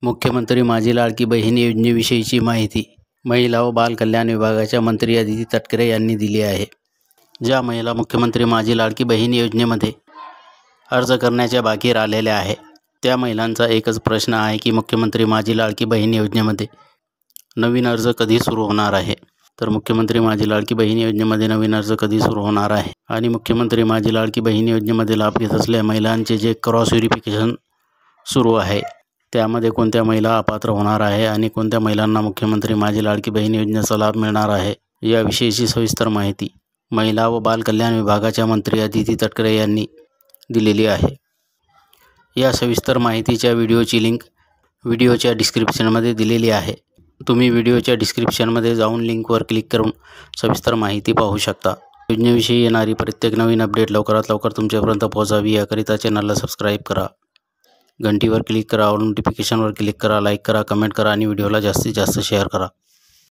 मुख्यमंत्री माझी लाडकी बहीण योजनेविषयीची माहिती महिला व बाल कल्याण विभागाच्या मंत्री अदिती तटकरे यांनी दिली आहे। ज्या महिला मुख्यमंत्री माझी लाडकी बहीण योजनेमध्ये अर्ज करण्याच्या बाकी राहिलेल्या आहे त्या महिलांचा एकच प्रश्न आहे की मुख्यमंत्री माझी लाडकी बहीण योजनेमध्ये नवीन अर्ज कधी सुरू होणार आहे। तर मुख्यमंत्री माझी लाडकी बहीण योजनेमध्ये नवीन अर्ज कधी सुरू होणार आहे आणि मुख्यमंत्री माझी लाडकी बहीण योजनेमध्ये लाभ घेत असलेल्या महिलांचे जे क्रॉस व्हेरिफिकेशन सुरू आहे त्यामध्ये कोणत्या महिला अपात्र होणार आहे आणि कोणत्या महिलांना मुख्यमंत्री माझी लाडकी बहीण योजनेचा लाभ मिळणार आहे याविषयीची सविस्तर माहिती महिला व बाल कल्याण विभागाच्या मंत्री अदिती तटकरे यांनी दिलेली आहे। या सविस्तर माहितीच्या व्हिडिओची लिंक व्हिडिओच्या डिस्क्रिप्शनमध्ये दिलेली आहे। तुम्ही व्हिडिओच्या डिस्क्रिप्शनमध्ये जाऊन लिंकवर क्लिक करून सविस्तर माहिती पाहू शकता। योजनेविषयी येणारी प्रत्येक नवीन अपडेट लवकरात लवकर तुमच्यापर्यंत पोहोचावी याकरिता चॅनलला सबस्क्राईब करा, घंटीवर क्लिक करा, ऑल नोटिफिकेशनवर क्लिक करा, लाईक करा, कमेंट करा आणि व्हिडिओला जास्तीत जास्त शेअर करा।